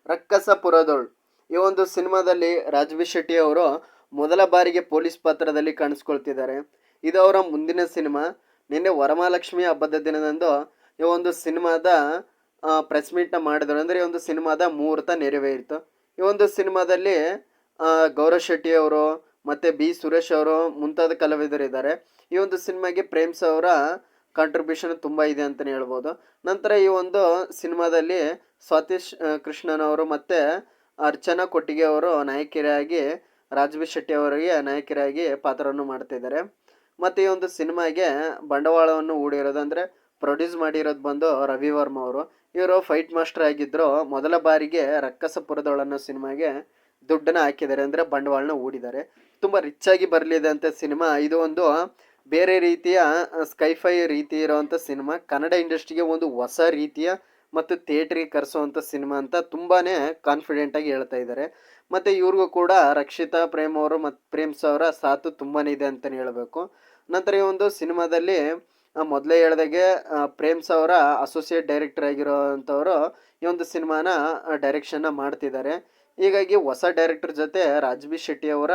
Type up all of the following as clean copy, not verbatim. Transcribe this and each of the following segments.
ರಕ್ಕಸಪುರದೋಳ್. ಈ ಒಂದು ಸಿನಿಮಾದಲ್ಲಿ ರಾಜ್ಬಿ ಶೆಟ್ಟಿ ಅವರು ಮೊದಲ ಬಾರಿಗೆ ಪೊಲೀಸ್ ಪಾತ್ರದಲ್ಲಿ ಕಾಣಿಸ್ಕೊಳ್ತಿದ್ದಾರೆ. ಇದು ಅವರ ಮುಂದಿನ ಸಿನಿಮಾ. ನಿನ್ನೆ ವರಮಹಾಲಕ್ಷ್ಮಿ ಹಬ್ಬದ ದಿನದಂದು ಈ ಒಂದು ಸಿನಿಮಾದ ಪ್ರೆಸ್ ಮೀಟ್ನ ಮಾಡಿದ್ರು. ಅಂದರೆ ಈ ಒಂದು ಸಿನಿಮಾದ ಮುಹೂರ್ತ ನೆರವೇರಿತು. ಈ ಒಂದು ಸಿನಿಮಾದಲ್ಲಿ ಗೌರವ್ ಶೆಟ್ಟಿ ಅವರು ಮತ್ತು ಬಿ ಸುರೇಶ್ ಅವರು ಮುಂತಾದ ಕಲಾವಿದರಿದ್ದಾರೆ. ಈ ಒಂದು ಸಿನಿಮಾಗೆ ಪ್ರೇಮ್ಸ್ ಅವರ ಕಾಂಟ್ರಿಬ್ಯೂಷನ್ ತುಂಬ ಇದೆ ಅಂತಲೇ ಹೇಳ್ಬೋದು. ನಂತರ ಈ ಒಂದು ಸಿನಿಮಾದಲ್ಲಿ ಸ್ವಾತೀಶ್ ಕೃಷ್ಣನ್ ಅವರು ಮತ್ತು ಅರ್ಚನಾ ಕೊಟ್ಟಿಗೆ ಅವರು ನಾಯಕಿಯರಾಗಿ, ರಾಜ್ಬಿ ಶೆಟ್ಟಿ ಅವರಿಗೆ ನಾಯಕಿಯರಾಗಿ ಪಾತ್ರವನ್ನು ಮಾಡ್ತಿದ್ದಾರೆ. ಮತ್ತು ಈ ಒಂದು ಸಿನಿಮಾಗೆ ಬಂಡವಾಳವನ್ನು ಹೂಡಿರೋದು ಅಂದರೆ ಪ್ರೊಡ್ಯೂಸ್ ಮಾಡಿರೋದು ಬಂದು ರವಿ ವರ್ಮ ಅವರು. ಇವರು ಫೈಟ್ ಮಾಸ್ಟರ್ ಆಗಿದ್ದರು. ಮೊದಲ ಬಾರಿಗೆ ರಕ್ಕಸಪುರದೊಳ್ ಅನ್ನೋ ಸಿನಿಮಾಗೆ ದುಡ್ಡನ್ನು ಹಾಕಿದ್ದಾರೆ, ಅಂದರೆ ಬಂಡವಾಳನ ಹೂಡಿದ್ದಾರೆ. ತುಂಬ ರಿಚ್ ಆಗಿ ಬರಲಿದೆ ಅಂತ ಸಿನಿಮಾ. ಇದು ಒಂದು ಬೇರೆ ರೀತಿಯ ಸ್ಕೈಫೈ ರೀತಿ ಇರೋವಂಥ ಸಿನಿಮಾ. ಕನ್ನಡ ಇಂಡಸ್ಟ್ರಿಗೆ ಒಂದು ಹೊಸ ರೀತಿಯ ಮತ್ತು ಥಿಯೇಟ್ರಿಗೆ ಕರೆಸುವಂಥ ಸಿನಿಮಾ ಅಂತ ತುಂಬಾ ಕಾನ್ಫಿಡೆಂಟಾಗಿ ಹೇಳ್ತಾ ಇದ್ದಾರೆ. ಮತ್ತು ಇವ್ರಿಗೂ ಕೂಡ ರಕ್ಷಿತಾ ಪ್ರೇಮ್ ಅವರು ಮತ್ತು ಪ್ರೇಮ್ಸ್ ಅವರ ಸಾಥು ತುಂಬಾ ಇದೆ ಅಂತಲೇ ಹೇಳಬೇಕು. ನಂತರ ಈ ಒಂದು ಸಿನಿಮಾದಲ್ಲಿ ಮೊದಲೇ ಹೇಳ್ದಾಗೆ ಪ್ರೇಮ್ಸ್ ಅವರ ಅಸೋಸಿಯೇಟ್ ಡೈರೆಕ್ಟರ್ ಆಗಿರೋವಂಥವರು ಈ ಒಂದು ಸಿನಿಮಾನ ಡೈರೆಕ್ಷನ್ನ ಮಾಡ್ತಿದ್ದಾರೆ. ಹೀಗಾಗಿ ಹೊಸ ಡೈರೆಕ್ಟರ್ ಜೊತೆ ರಾಜ್ಬಿ ಶೆಟ್ಟಿ ಅವರ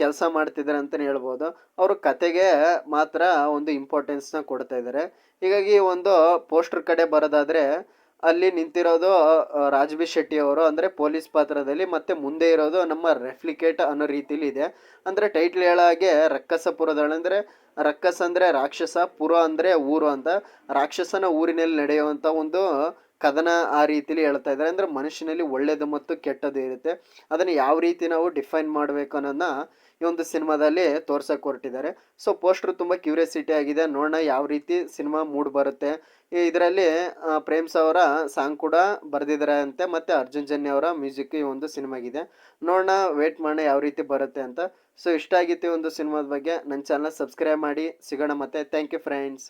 ಕೆಲಸ ಮಾಡ್ತಿದ್ದಾರೆ ಅಂತಲೇ ಹೇಳ್ಬೋದು. ಅವರು ಕತೆಗೆ ಮಾತ್ರ ಒಂದು ಇಂಪಾರ್ಟೆನ್ಸ್ನ ಕೊಡ್ತಾ ಇದ್ದಾರೆ. ಹೀಗಾಗಿ ಒಂದು ಪೋಸ್ಟರ್ ಕಡೆ ಬರೋದಾದರೆ ಅಲ್ಲಿ ನಿಂತಿರೋದು ರಾಜ್ಬಿ ಶೆಟ್ಟಿ ಅವರು, ಅಂದರೆ ಪೊಲೀಸ್ ಪಾತ್ರದಲ್ಲಿ, ಮತ್ತು ಮುಂದೆ ಇರೋದು ನಮ್ಮ ರೆಫ್ಲಿಕೇಟ್ ಅನ್ನೋ ರೀತಿಲಿ ಇದೆ. ಅಂದರೆ ಟೈಟ್ಲ್ ಹೇಳೋ ಹಾಗೆ ರಕ್ಕಸಪುರದೊಳ್, ಅಂದರೆ ರಕ್ಕಸ್ ಅಂದರೆ ರಾಕ್ಷಸ, ಪುರ ಅಂದರೆ ಊರು ಅಂತ. ರಾಕ್ಷಸನ ಊರಿನಲ್ಲಿ ನಡೆಯುವಂಥ ಒಂದು ಕದನ ಆ ರೀತಿಲಿ ಹೇಳ್ತಾ ಇದ್ದಾರೆ. ಅಂದರೆ ಮನುಷ್ಯನಲ್ಲಿ ಒಳ್ಳೆಯದು ಮತ್ತು ಕೆಟ್ಟದ್ದು ಇರುತ್ತೆ, ಅದನ್ನು ಯಾವ ರೀತಿ ನಾವು ಡಿಫೈನ್ ಮಾಡಬೇಕು ಅನ್ನೋದನ್ನ ಈ ಒಂದು ಸಿನಿಮಾದಲ್ಲಿ ತೋರ್ಸಕ್ಕೆ ಹೊರಟಿದ್ದಾರೆ. ಸೊ ಪೋಸ್ಟ್ರು ತುಂಬ ಕ್ಯೂರಿಯಾಸಿಟಿ ಆಗಿದೆ, ನೋಡೋಣ ಯಾವ ರೀತಿ ಸಿನಿಮಾ ಮೂಡ್ ಬರುತ್ತೆ. ಇದರಲ್ಲಿ ಪ್ರೇಮ್ಸ್ ಅವರ ಸಾಂಗ್ ಕೂಡ ಬರೆದಿದ್ದಾರೆ ಅಂತೆ, ಮತ್ತು ಅರ್ಜುನ್ ಜನ್ಯ ಅವರ ಮ್ಯೂಸಿಕ್ ಈ ಒಂದು ಸಿನಿಮಾಗಿದೆ. ನೋಡೋಣ, ವೇಟ್ ಮಾಡೋಣ ಯಾವ ರೀತಿ ಬರುತ್ತೆ ಅಂತ. ಸೊ ಇಷ್ಟ ಆಗಿತ್ತು ಈ ಒಂದು ಸಿನಿಮಾದ ಬಗ್ಗೆ. ನನ್ನ ಚಾನಲ್ ಸಬ್ಸ್ಕ್ರೈಬ್ ಮಾಡಿ. ಸಿಗೋಣ ಮತ್ತೆ. Thank you friends.